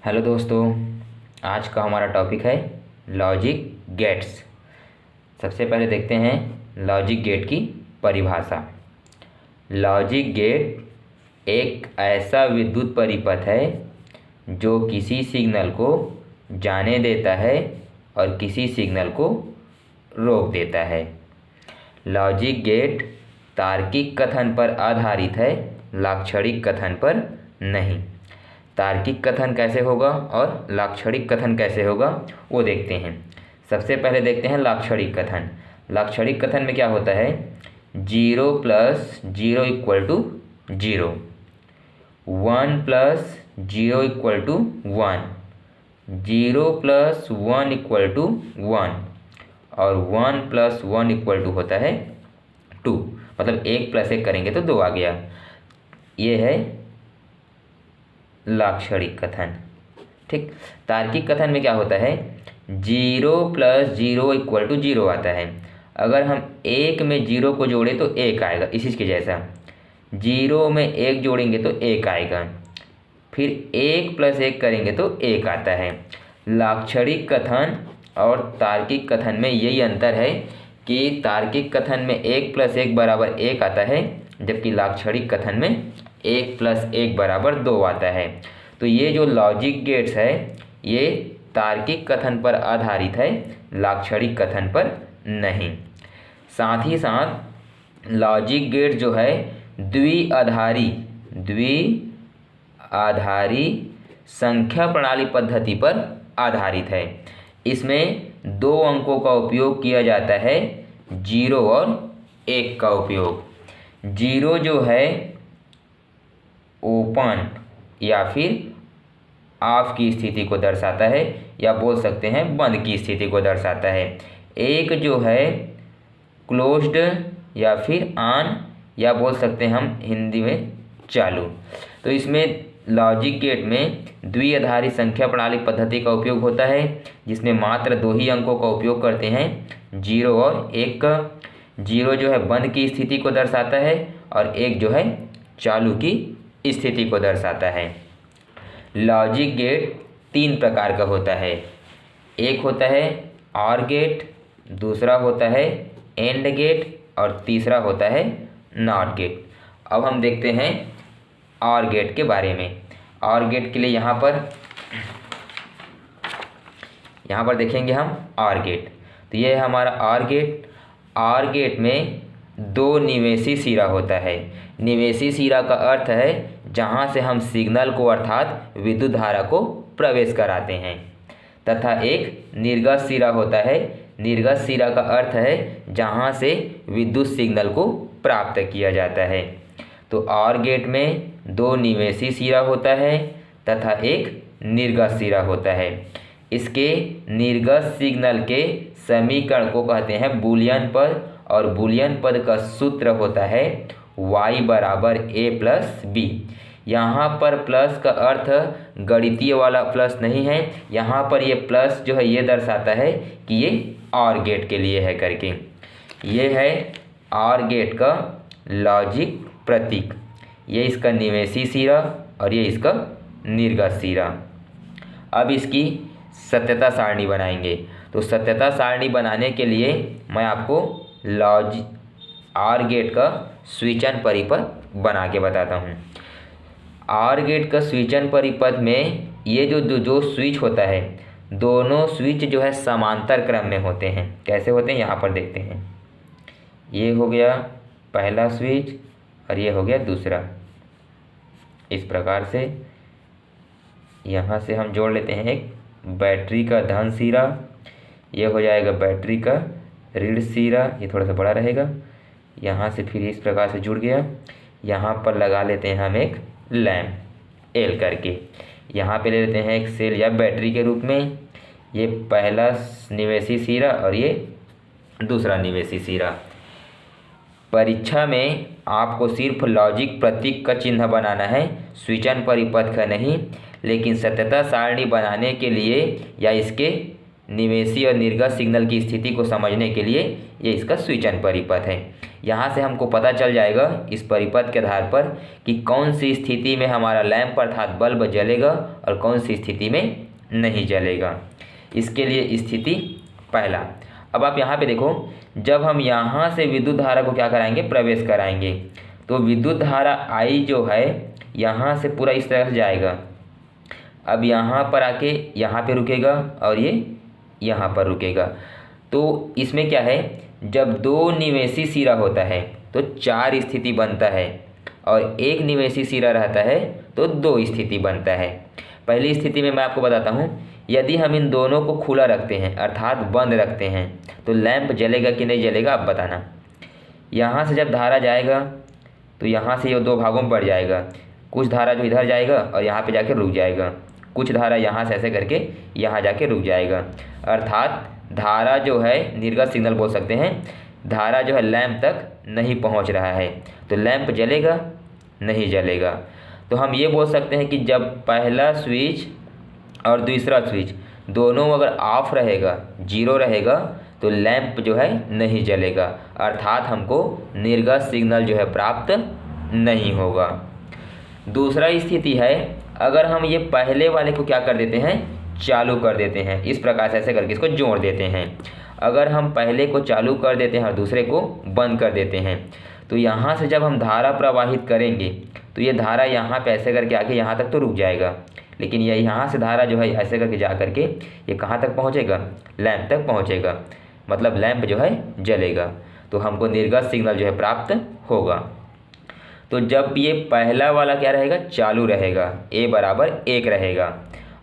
Hello दोस्तों, आज का हमारा टॉपिक है लॉजिक गेट्स। सबसे पहले देखते हैं लॉजिक गेट की परिभाषा। लॉजिक गेट एक ऐसा विद्युत परिपथ है जो किसी सिग्नल को जाने देता है और किसी सिग्नल को रोक देता है। लॉजिक गेट तार्किक कथन पर आधारित है, लाक्षणिक कथन पर नहीं। तार्किक कथन कैसे होगा और लाक्षणिक कथन कैसे होगा वो देखते हैं। सबसे पहले देखते हैं लाक्षणिक कथन। लाक्षणिक कथन में क्या होता है? 0 + 0 = 0, 1 + 0 = 1, 0 + 1 = 1 और 1 + 1 = होता है 2। मतलब 1 + 1 करेंगे तो 2 आ गया। ये है लाक्षणिक कथन। ठीक। तार्किक कथन में क्या होता है? 0 + 0 = 0 आता है। अगर हम 1 में 0 को जोड़े तो 1 आएगा, इसी के जैसा। 0 में 1 जोड़ेंगे तो 1 आएगा, फिर 1 + 1 करेंगे तो 1 आता है। लाक्षणिक कथन और तार्किक कथन में यही अंतर है कि तार्किक कथन में 1 + 1 = 1 आता है, जबकि लाक्षणिक कथन में 1 + 1 = 2 आता है। तो ये जो लॉजिक गेट्स है ये तार्किक कथन पर आधारित है, लाक्षणिक कथन पर नहीं। साथ ही साथ लॉजिक गेट जो है द्विआधारी संख्या प्रणाली पद्धति पर आधारित है। इसमें 2 अंकों का उपयोग किया जाता है, 0 और 1 का उपयोग। 0 जो है ओपन या फिर ऑफ की स्थिति को दर्शाता है, या बोल सकते हैं बंद की स्थिति को दर्शाता है। 1 जो है क्लोज्ड या फिर ऑन, या बोल सकते हैं हम हिंदी में चालू। तो इसमें लॉजिक गेट में द्विआधारी संख्या प्रणाली पद्धति का उपयोग होता है, जिसमें मात्र 2 ही अंकों का उपयोग करते हैं, 0 और 1 का। 0 जो है बंद की स्थिति को दर्शाता है और 1 जो है चालू की स्थिति को दर्शाता है। लॉजिक गेट 3 प्रकार का होता है। एक होता है ऑर गेट, दूसरा होता है एंड गेट और तीसरा होता है नॉट गेट। अब हम देखते हैं ऑर गेट के बारे में। ऑर गेट के लिए यहाँ पर देखेंगे हम ऑर गेट। तो ये है हमारा ऑर गेट। ऑर गेट में 2 निवेशी सिरा होता है। निवेशी सिरा का अर्थ है जहाँ से हम सिग्नल को अर्थात विद्युत धारा को प्रवेश कराते हैं, तथा एक निर्गत सिरा होता है। निर्गत सिरा का अर्थ है जहाँ से विद्युत सिग्नल को प्राप्त किया जाता है। तो ऑर गेट में 2 निवेशी सिरा होता है तथा एक निर्गत सिरा होता है। इसके निर्गत सिग्नल के समीकरण को कहते हैं बूलियन पद, और बूलियन पद का सूत्र होता है y = a + b। यहाँ पर प्लस का अर्थ गणितीय वाला प्लस नहीं है, यहाँ पर ये प्लस जो है ये दर्शाता है कि ये ऑर गेट के लिए है करके। ये है ऑर गेट का लॉजिक प्रतीक। ये इसका निवेशी सिरा और ये इसका निर्गत सिरा। अब इसकी सत्यता सारणी बनाएंगे। तो सत्यता सारणी बनाने के लिए मैं आपको ऑर गेट का स्विचन परिपथ बना के बताता हूँ। ऑर गेट का स्विचन परिपथ में ये जो स्विच होता है, दोनों स्विच जो है समांतर क्रम में होते हैं। कैसे होते हैं यहाँ पर देखते हैं। ये हो गया पहला स्विच और ये हो गया दूसरा। इस प्रकार से यहाँ से हम जोड़ लेते हैं एक बैटरी का धन सिरा, ये हो जाएगा बैटरी का ऋण सिरा, ये थोड़ा सा बड़ा रहेगा। यहाँ से फिर इस प्रकार से जुड़ गया। यहाँ पर लगा लेते हैं हम एक लैंप एल करके। यहाँ पे ले लेते हैं एक सेल या बैटरी के रूप में। ये पहला निवेशी सिरा और ये दूसरा निवेशी सिरा। परीक्षा में आपको सिर्फ लॉजिक प्रतीक का चिन्ह बनाना है, स्विचन परिपथ का नहीं। लेकिन सत्यता सारणी बनाने के लिए या इसके निवेशी और निर्गत सिग्नल की स्थिति को समझने के लिए ये इसका स्विचन परिपथ है। यहाँ से हमको पता चल जाएगा इस परिपथ के आधार पर कि कौन सी स्थिति में हमारा लैंप अर्थात बल्ब जलेगा और कौन सी स्थिति में नहीं जलेगा। इसके लिए स्थिति पहला। अब आप यहाँ पे देखो, जब हम यहाँ से विद्युत धारा को क्या कराएंगे, प्रवेश कराएंगे, तो विद्युत धारा I जो है यहाँ से पूरा इस तरह से जाएगा। अब यहाँ पर आके यहाँ पे रुकेगा और ये यहाँ पर रुकेगा। तो इसमें क्या है, जब दो निवेशी सिरा होता है तो चार स्थिति बनता है और एक निवेशी सिरा रहता है तो दो स्थिति बनता है। पहली स्थिति में मैं आपको बताता हूँ, यदि हम इन दोनों को खुला रखते हैं अर्थात बंद रखते हैं तो लैंप जलेगा कि नहीं जलेगा, आप बताना। यहाँ से जब धारा जाएगा तो यहाँ से ये दो भागों में बढ़ जाएगा। कुछ धारा जो इधर जाएगा और यहाँ पे जाके रुक जाएगा, कुछ धारा यहाँ से ऐसे करके यहाँ जाके रुक जाएगा। अर्थात धारा जो है, निर्गत सिग्नल बोल सकते हैं, धारा जो है लैंप तक नहीं पहुँच रहा है तो लैंप जलेगा नहीं जलेगा। तो हम ये बोल सकते हैं कि जब पहला स्विच और दूसरा स्विच दोनों अगर ऑफ रहेगा, जीरो रहेगा, तो लैंप जो है नहीं जलेगा, अर्थात हमको निर्गत सिग्नल जो है प्राप्त नहीं होगा। दूसरा स्थिति है, अगर हम ये पहले वाले को क्या कर देते हैं, चालू कर देते हैं, इस प्रकार से ऐसे करके इसको जोड़ देते हैं। अगर हम पहले को चालू कर देते हैं और दूसरे को बंद कर देते हैं तो यहाँ से जब हम धारा प्रवाहित करेंगे तो ये धारा यहाँ पे ऐसे करके आके यहाँ तक तो रुक जाएगा, लेकिन ये यहाँ से धारा जो है ऐसे करके जा करके ये कहाँ तक पहुँचेगा, लैंप तक पहुँचेगा, मतलब लैंप जो है जलेगा। तो हमको निर्गत सिग्नल जो है प्राप्त होगा। तो जब ये पहला वाला क्या रहेगा, चालू रहेगा, A बराबर 1 रहेगा,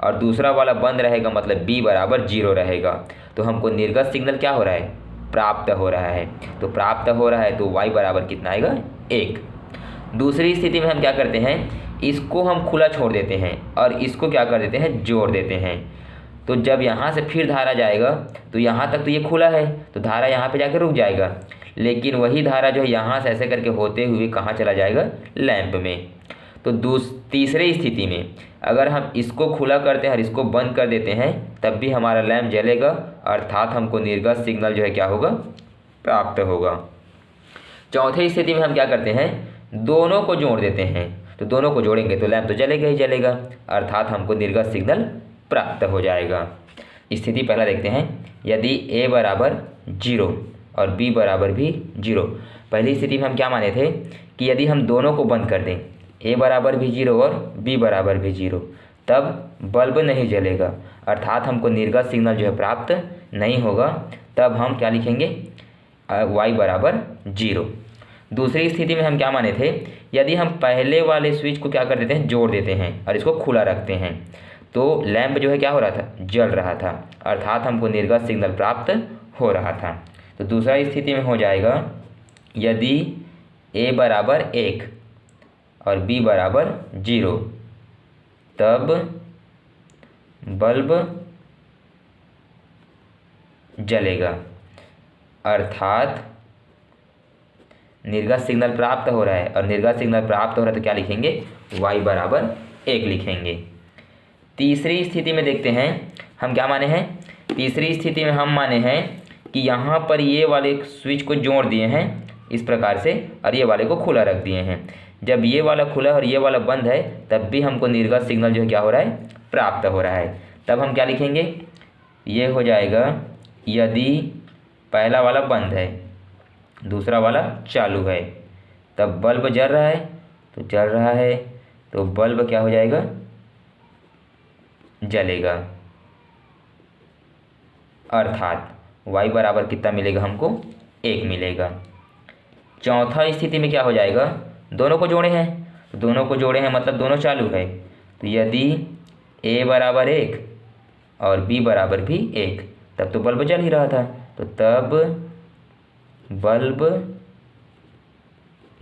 और दूसरा वाला बंद रहेगा मतलब B बराबर 0 रहेगा, तो हमको निर्गत सिग्नल क्या हो रहा है, प्राप्त हो रहा है। तो प्राप्त हो रहा है तो Y बराबर कितना आएगा, 1। दूसरी स्थिति में हम क्या करते हैं, इसको हम खुला छोड़ देते हैं और इसको क्या कर देते हैं, जोड़ देते हैं। तो जब यहाँ से फिर धारा जाएगा तो यहाँ तक तो ये खुला है तो धारा यहाँ पे जाकर रुक जाएगा, लेकिन वही धारा जो है यहाँ से ऐसे करके होते हुए कहाँ चला जाएगा, लैंप में। तो तीसरे स्थिति में अगर हम इसको खुला करते हैं और इसको बंद कर देते हैं तब भी हमारा लैंप जलेगा, अर्थात हमको निर्गत सिग्नल जो है क्या होगा, प्राप्त होगा। चौथे स्थिति में हम क्या करते हैं, दोनों को जोड़ देते हैं, तो दोनों को जोड़ेंगे तो लैंप तो जलेगा ही जलेगा, अर्थात हमको निर्गत सिग्नल प्राप्त हो जाएगा। स्थिति पहला देखते हैं, यदि A बराबर 0 और B बराबर भी 0। पहली स्थिति में हम क्या माने थे कि यदि हम दोनों को बंद कर दें, A बराबर भी 0 और B बराबर भी 0, तब बल्ब नहीं जलेगा, अर्थात हमको निर्गत सिग्नल जो है प्राप्त नहीं होगा। तब हम क्या लिखेंगे, Y बराबर 0। दूसरी स्थिति में हम क्या माने थे, यदि हम पहले वाले स्विच को क्या कर देते हैं, जोड़ देते हैं और इसको खुला रखते हैं तो लैंप जो है क्या हो रहा था, जल रहा था, अर्थात हमको निर्गत सिग्नल प्राप्त हो रहा था। तो दूसरा स्थिति में हो जाएगा, यदि A बराबर 1 और B बराबर 0, तब बल्ब जलेगा, अर्थात निर्गत सिग्नल प्राप्त हो रहा है, और निर्गत सिग्नल प्राप्त हो रहा है तो क्या लिखेंगे, Y बराबर 1 लिखेंगे। तीसरी स्थिति में देखते हैं हम क्या माने हैं, तीसरी स्थिति में हम माने हैं कि यहाँ पर ये वाले स्विच को जोड़ दिए हैं इस प्रकार से और ये वाले को खुला रख दिए हैं। जब ये वाला खुला और ये वाला बंद है तब भी हमको निर्गत सिग्नल जो है क्या हो रहा है, प्राप्त हो रहा है। तब हम क्या लिखेंगे, ये हो जाएगा, यदि पहला वाला बंद है दूसरा वाला चालू है, तब बल्ब जल रहा है, तो जल रहा है तो बल्ब क्या हो जाएगा, जलेगा, अर्थात Y बराबर कितना मिलेगा, हमको 1 मिलेगा। चौथा स्थिति में क्या हो जाएगा, दोनों को जोड़े हैं, तो दोनों को जोड़े हैं मतलब दोनों चालू है, तो यदि A बराबर 1 और B बराबर भी 1, तब तो बल्ब जल ही रहा था, तो तब बल्ब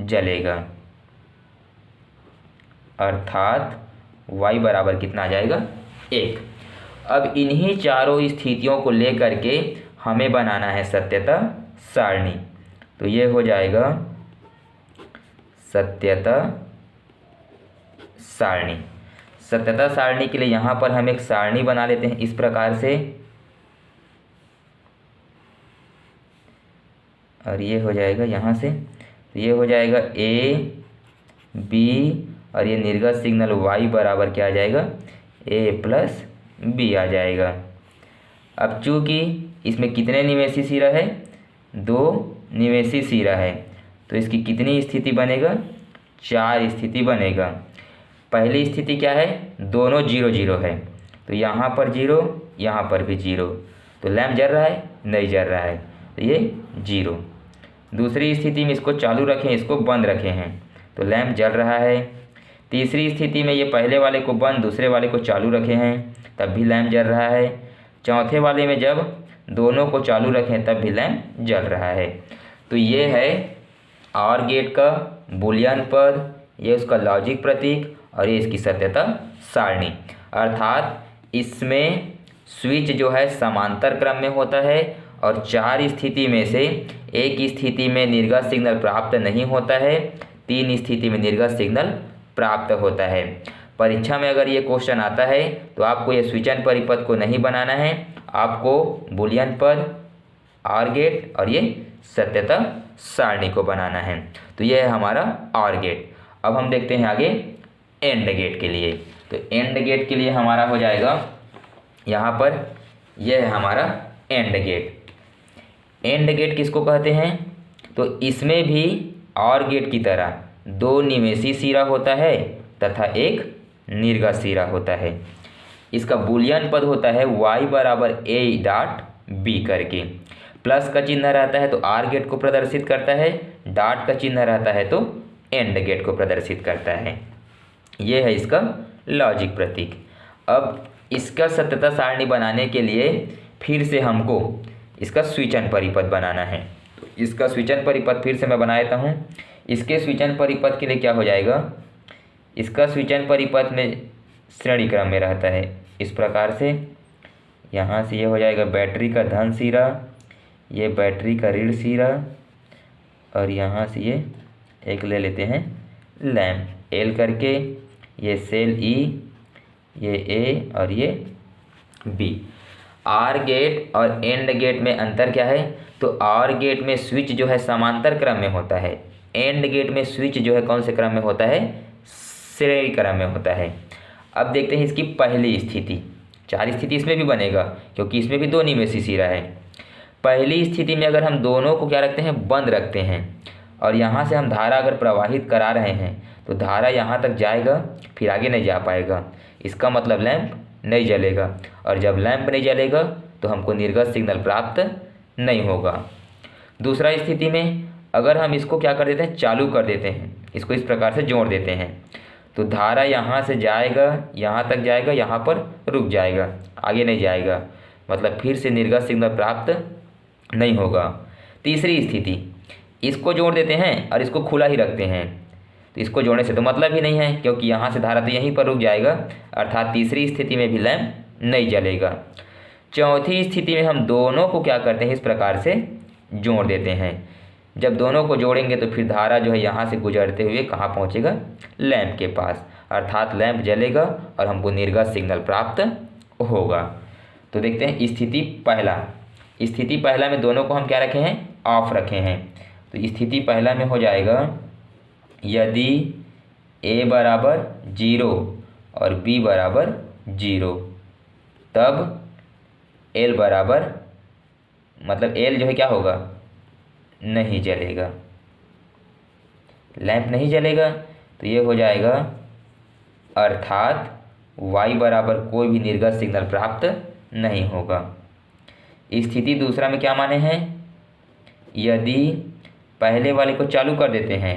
जलेगा, अर्थात Y बराबर कितना आ जाएगा, 1। अब इन्हीं चारों स्थितियों को लेकर के हमें बनाना है सत्यता सारणी। तो ये हो जाएगा सत्यता सारणी। सत्यता सारणी के लिए यहाँ पर हम एक सारणी बना लेते हैं इस प्रकार से, और ये हो जाएगा यहाँ से, तो ये हो जाएगा ए बी, और ये निर्गत सिग्नल y बराबर क्या आ जाएगा, a प्लस बी आ जाएगा। अब चूँकि इसमें कितने निवेशी सिरा है, 2 निवेशी सिरा है, तो इसकी कितनी स्थिति बनेगा, 4 स्थिति बनेगा। पहली स्थिति क्या है, दोनों 0 0 है, तो यहाँ पर 0, यहाँ पर भी 0, तो लैंप जल रहा है, नहीं जल रहा है, तो ये 0। दूसरी स्थिति में इसको चालू रखें, इसको बंद रखे हैं, तो लैंप जल रहा है। तीसरी स्थिति में ये पहले वाले को बंद, दूसरे वाले को चालू रखे हैं, तब भी लैंप जल रहा है। चौथे वाले में जब दोनों को चालू रखें तब भी लैंप जल रहा है। तो ये है ऑर गेट का बूलियन पद, ये उसका लॉजिक प्रतीक, और ये इसकी सत्यता सारणी। अर्थात इसमें स्विच जो है समांतर क्रम में होता है, और 4 स्थिति में से एक स्थिति में निर्गत सिग्नल प्राप्त नहीं होता है, 3 स्थिति में निर्गत सिग्नल प्राप्त होता है। परीक्षा में अगर ये क्वेश्चन आता है तो आपको ये स्विचन परिपथ को नहीं बनाना है, आपको बूलियन पद, ऑर गेट और ये सत्यता सारणी को बनाना है। तो ये है हमारा ऑर गेट। अब हम देखते हैं आगे एंड गेट के लिए। तो एंड गेट के लिए हमारा हो जाएगा यहाँ पर, यह है हमारा एंड गेट। एंड गेट किसको कहते हैं, तो इसमें भी ऑर गेट की तरह 2 निवेशी सिरा होता है तथा एक निर्गत सिरा होता है। इसका बूलियन पद होता है y बराबर a डॉट b करके, प्लस का चिन्ह रहता है तो आर गेट को प्रदर्शित करता है, डॉट का चिन्ह रहता है तो एंड गेट को प्रदर्शित करता है। ये है इसका लॉजिक प्रतीक। अब इसका सत्यता सारणी बनाने के लिए फिर से हमको इसका स्विचन परिपथ बनाना है। तो इसका स्विचन परिपथ फिर से मैं बना देता हूँ। इसके स्विचन परिपथ के लिए क्या हो जाएगा, इसका स्विचन परिपथ में श्रेणी क्रम में रहता है इस प्रकार से। यहाँ से ये हो जाएगा बैटरी का धन सिरा, ये बैटरी का ऋण सिरा, और यहाँ से ये एक ले लेते हैं लैंप एल करके, ये सेल ई, ये ए और ये बी। आर गेट और एंड गेट में अंतर क्या है, तो आर गेट में स्विच जो है समांतर क्रम में होता है, एंड गेट में स्विच जो है कौन से क्रम में होता है, श्रेणी क्रम में होता है। अब देखते हैं इसकी पहली स्थिति। 4 स्थिति इसमें भी बनेगा क्योंकि इसमें भी 2 निवेशी सिरा है। पहली स्थिति में अगर हम दोनों को क्या रखते हैं, बंद रखते हैं, और यहाँ से हम धारा अगर प्रवाहित करा रहे हैं तो धारा यहाँ तक जाएगा फिर आगे नहीं जा पाएगा, इसका मतलब लैंप नहीं जलेगा, और जब लैंप नहीं जलेगा तो हमको निर्गत सिग्नल प्राप्त नहीं होगा। दूसरा स्थिति में अगर हम इसको क्या कर देते हैं, चालू कर देते हैं, इसको इस प्रकार से जोड़ देते हैं, तो धारा यहाँ से जाएगा, यहाँ तक जाएगा, यहाँ पर रुक जाएगा, आगे नहीं जाएगा, मतलब फिर से निर्गत सिग्नल प्राप्त नहीं होगा। तीसरी स्थिति, इसको जोड़ देते हैं और इसको खुला ही रखते हैं, तो इसको जोड़ने से तो मतलब ही नहीं है क्योंकि यहाँ से धारा तो यहीं पर रुक जाएगा, अर्थात तीसरी स्थिति में भी लैंप नहीं जलेगा। चौथी स्थिति में हम दोनों को क्या करते हैं, इस प्रकार से जोड़ देते हैं। जब दोनों को जोड़ेंगे तो फिर धारा जो है यहाँ से गुजरते हुए कहाँ पहुँचेगा, लैंप के पास, अर्थात लैंप जलेगा और हमको निर्गत सिग्नल प्राप्त होगा। तो देखते हैं स्थिति पहला। स्थिति पहला में दोनों को हम क्या रखे हैं, ऑफ रखे हैं। तो स्थिति पहला में हो जाएगा यदि a बराबर 0 और b बराबर 0, तब l बराबर, मतलब l जो है क्या होगा, नहीं जलेगा, लैंप नहीं जलेगा। तो ये हो जाएगा अर्थात y बराबर कोई भी निर्गत सिग्नल प्राप्त नहीं होगा। स्थिति दूसरा में क्या माने हैं, यदि पहले वाले को चालू कर देते हैं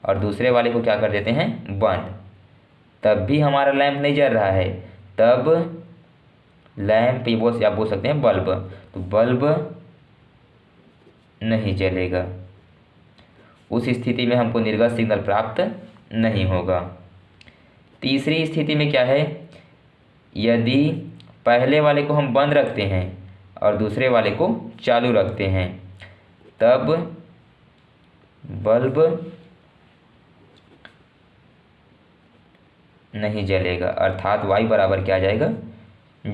और दूसरे वाले को क्या कर देते हैं, बंद, तब भी हमारा लैंप नहीं जल रहा है, तब लैंप ये आप बोल सकते हैं बल्ब, तो बल्ब नहीं जलेगा। उस स्थिति में हमको निर्गत सिग्नल प्राप्त नहीं होगा। तीसरी स्थिति में क्या है, यदि पहले वाले को हम बंद रखते हैं और दूसरे वाले को चालू रखते हैं, तब बल्ब नहीं जलेगा, अर्थात y बराबर क्या आ जाएगा,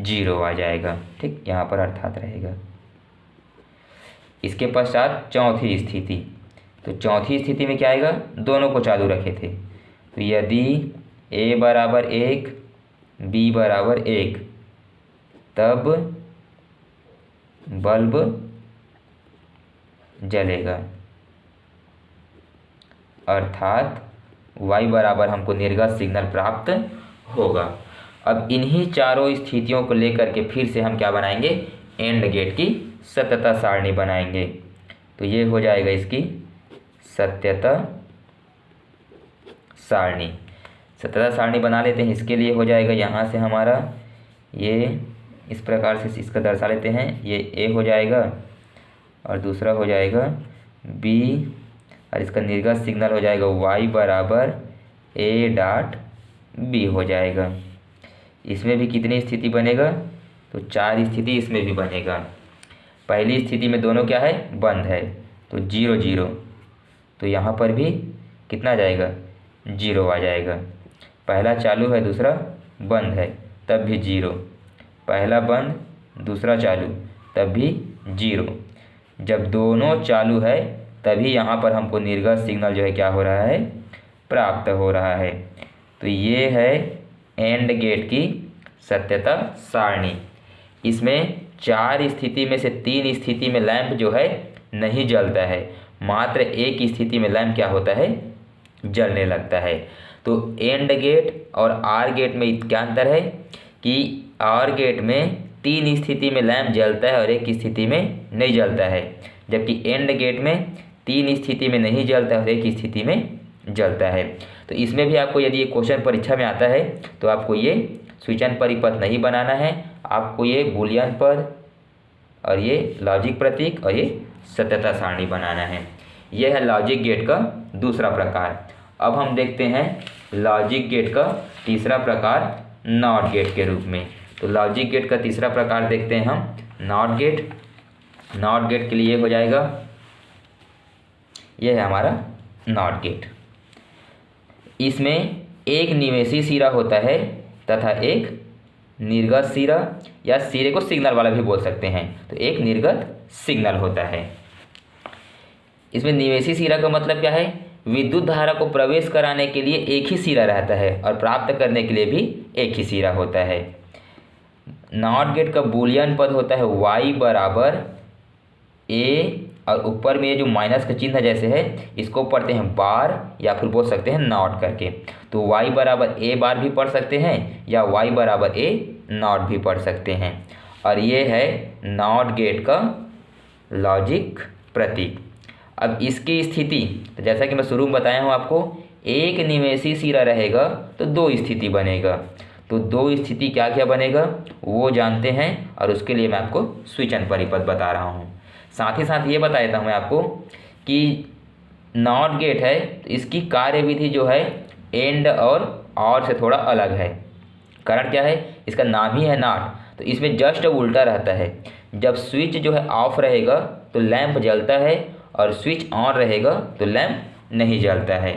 0 आ जाएगा। ठीक, यहाँ पर अर्थात रहेगा। इसके पश्चात चौथी स्थिति, तो चौथी स्थिति में क्या आएगा, दोनों को चालू रखे थे, तो यदि A बराबर 1 B बराबर 1 तब बल्ब जलेगा, अर्थात Y बराबर हमको निर्गत सिग्नल प्राप्त होगा। अब इन्हीं चारों स्थितियों को लेकर के फिर से हम क्या बनाएंगे, एंड गेट की सत्यता सारणी बनाएंगे। तो ये हो जाएगा इसकी सत्यता सारणी। सत्यता सारणी बना लेते हैं। इसके लिए हो जाएगा यहाँ से हमारा ये इस प्रकार से इसका दर्शा लेते हैं, ये A हो जाएगा और दूसरा हो जाएगा B और इसका निर्गत सिग्नल हो जाएगा Y बराबर A डॉट B हो जाएगा। इसमें भी कितनी स्थिति बनेगा, तो 4 स्थिति इसमें भी बनेगा। पहली स्थिति में दोनों क्या है, बंद है, तो 0 0, तो यहाँ पर भी कितना आ जाएगा, 0 आ जाएगा। पहला चालू है दूसरा बंद है तब भी 0, पहला बंद दूसरा चालू तब भी 0। जब दोनों चालू है तभी यहाँ पर हमको निर्गत सिग्नल जो है क्या हो रहा है, प्राप्त हो रहा है। तो ये है एंड गेट की सत्यता सारणी। इसमें 4 स्थिति में से 3 स्थिति में लैंप जो है नहीं जलता है, मात्र एक स्थिति में लैंप क्या होता है, जलने लगता है। तो एंड गेट और आर गेट में क्या अंतर है कि आर गेट में 3 स्थिति में लैंप जलता है और एक स्थिति में नहीं जलता है, जबकि एंड गेट में 3 स्थिति में नहीं जलता है और एक स्थिति में जलता है। तो इसमें भी आपको यदि ये क्वेश्चन परीक्षा में आता है तो आपको ये स्विचन परिपथ नहीं बनाना है, आपको ये बूलियन पद और ये लॉजिक प्रतीक और ये सत्यता सारणी बनाना है। यह है लॉजिक गेट का दूसरा प्रकार। अब हम देखते हैं लॉजिक गेट का तीसरा प्रकार नॉट गेट के रूप में। तो लॉजिक गेट का तीसरा प्रकार देखते हैं हम, नॉट गेट। नॉट गेट के लिए हो जाएगा, यह है हमारा नॉट गेट। इसमें एक निवेशी सिरा होता है तथा एक निर्गत सिरा, या सिरे को सिग्नल वाला भी बोल सकते हैं, तो एक निर्गत सिग्नल होता है। इसमें निवेशी सिरा का मतलब क्या है, विद्युत धारा को प्रवेश कराने के लिए एक ही सिरा रहता है और प्राप्त करने के लिए भी एक ही सिरा होता है। नॉट गेट का बूलियन पद होता है y बराबर a, और ऊपर में ये जो माइनस का चिन्ह जैसे है इसको पढ़ते हैं बार या फिर बोल सकते हैं नॉट करके। तो y बराबर a बार भी पढ़ सकते हैं या y बराबर a नॉट भी पढ़ सकते हैं। और ये है नॉट गेट का लॉजिक प्रतीक। अब इसकी स्थिति, तो जैसा कि मैं शुरू में बताया हूँ आपको, एक निवेशी सिरा रहेगा तो 2 स्थिति बनेगा। तो 2 स्थिति क्या क्या बनेगा वो जानते हैं, और उसके लिए मैं आपको स्विचन परिपथ बता रहा हूँ। साथ ही साथ ये बता देता हूँ मैं आपको कि नॉट गेट है तो इसकी कार्यविधि जो है एंड और से थोड़ा अलग है। कारण क्या है, इसका नाम ही है नॉट, तो इसमें जस्ट उल्टा रहता है। जब स्विच जो है ऑफ रहेगा तो लैंप जलता है और स्विच ऑन रहेगा तो लैंप नहीं जलता है।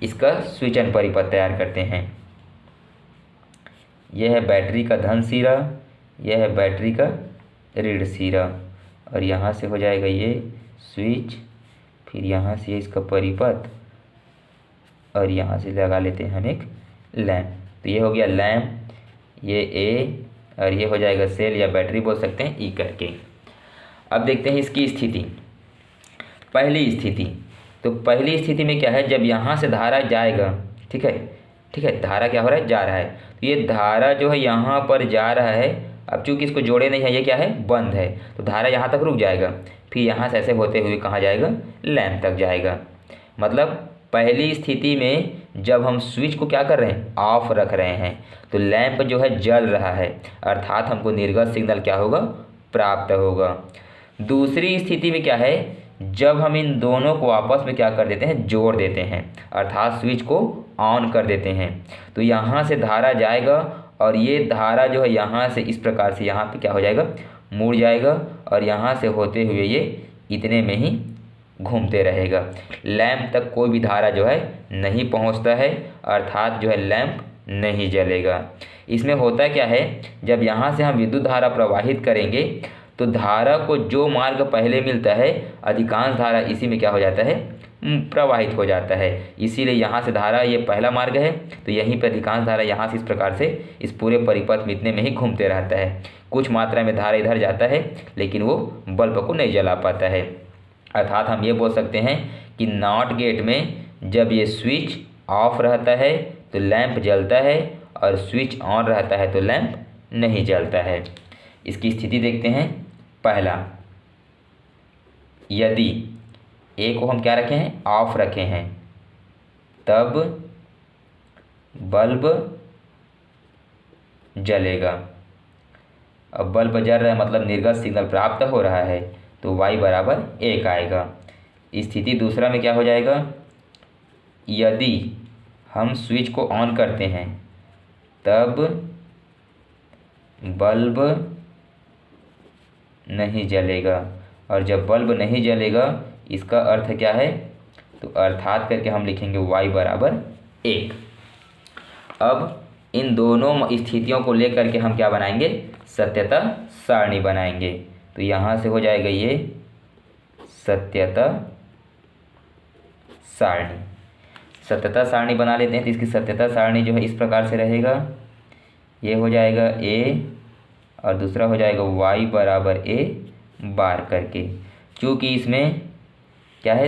इसका स्विचन परिपथ तैयार करते हैं। यह है बैटरी का धन सिरा, यह है बैटरी का ऋण सिरा, और यहाँ से हो जाएगा ये स्विच, फिर यहाँ से इसका परिपथ, और यहाँ से लगा लेते हैं हम एक लैंप। तो ये हो गया लैंप, ये ए, और ये हो जाएगा सेल या बैटरी बोल सकते हैं ई करके। अब देखते हैं इसकी स्थिति। पहली स्थिति, तो पहली स्थिति में क्या है, जब यहाँ से धारा जाएगा, ठीक है, धारा क्या हो रहा है, जा रहा है, तो ये धारा जो है यहाँ पर जा रहा है। अब चूंकि इसको जोड़े नहीं है, ये क्या है, बंद है, तो धारा यहाँ तक रुक जाएगा, फिर यहाँ से ऐसे होते हुए कहाँ जाएगा, लैंप तक जाएगा। मतलब पहली स्थिति में जब हम स्विच को क्या कर रहे हैं, ऑफ रख रहे हैं, तो लैंप जो है जल रहा है, अर्थात हमको निर्गत सिग्नल क्या होगा, प्राप्त होगा। दूसरी स्थिति में क्या है, जब हम इन दोनों को आपस में क्या कर देते हैं, जोड़ देते हैं, अर्थात स्विच को ऑन कर देते हैं, तो यहाँ से धारा जाएगा और ये धारा जो है यहाँ से इस प्रकार से यहाँ पे क्या हो जाएगा, मुड़ जाएगा, और यहाँ से होते हुए ये इतने में ही घूमते रहेगा। लैंप तक कोई भी धारा जो है नहीं पहुँचता है, अर्थात जो है लैंप नहीं जलेगा। इसमें होता क्या है, जब यहाँ से हम विद्युत धारा प्रवाहित करेंगे तो धारा को जो मार्ग पहले मिलता है अधिकांश धारा इसी में क्या हो जाता है, प्रवाहित हो जाता है। इसीलिए यहाँ से धारा ये पहला मार्ग है, तो यहीं पर अधिकांश धारा यहाँ से इस प्रकार से इस पूरे परिपथ में इतने में ही घूमते रहता है। कुछ मात्रा में धारा इधर जाता है लेकिन वो बल्ब को नहीं जला पाता है। अर्थात हम ये बोल सकते हैं कि नॉट गेट में जब ये स्विच ऑफ रहता है तो लैंप जलता है और स्विच ऑन रहता है तो लैंप नहीं जलता है। इसकी स्थिति देखते हैं। पहला, यदि ए को हम क्या रखे हैं, ऑफ रखे हैं, तब बल्ब जलेगा। अब बल्ब जल रहा है मतलब निर्गत सिग्नल प्राप्त हो रहा है, तो y बराबर 1 आएगा। स्थिति दूसरा में क्या हो जाएगा, यदि हम स्विच को ऑन करते हैं तब बल्ब नहीं जलेगा, और जब बल्ब नहीं जलेगा इसका अर्थ क्या है, तो अर्थात करके हम लिखेंगे y बराबर 1। अब इन दोनों स्थितियों को लेकर के हम क्या बनाएंगे, सत्यता सारणी बनाएंगे। तो यहाँ से हो जाएगा ये सत्यता सारणी। सत्यता सारणी बना लेते हैं। तो इसकी सत्यता सारणी जो है इस प्रकार से रहेगा, ये हो जाएगा a और दूसरा हो जाएगा y बराबर a बार करके। चूँकि इसमें क्या है,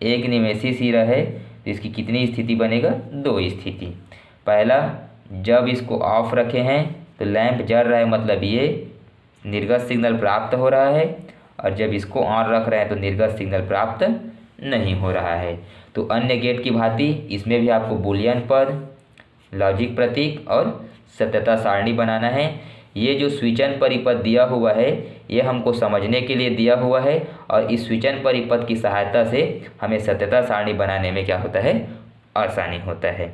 एक निमेषी सिरा है तो इसकी कितनी स्थिति बनेगा, 2 स्थिति। पहला, जब इसको ऑफ रखे हैं तो लैंप जल रहा है मतलब ये निर्गत सिग्नल प्राप्त हो रहा है, और जब इसको ऑन रख रहे हैं तो निर्गत सिग्नल प्राप्त नहीं हो रहा है। तो अन्य गेट की भांति इसमें भी आपको बूलियन पद, लॉजिक प्रतीक और सत्यता सारणी बनाना है। ये जो स्विचन परिपथ दिया हुआ है ये हमको समझने के लिए दिया हुआ है, और इस स्विचन परिपथ की सहायता से हमें सत्यता सारणी बनाने में क्या होता है, आसानी होता है।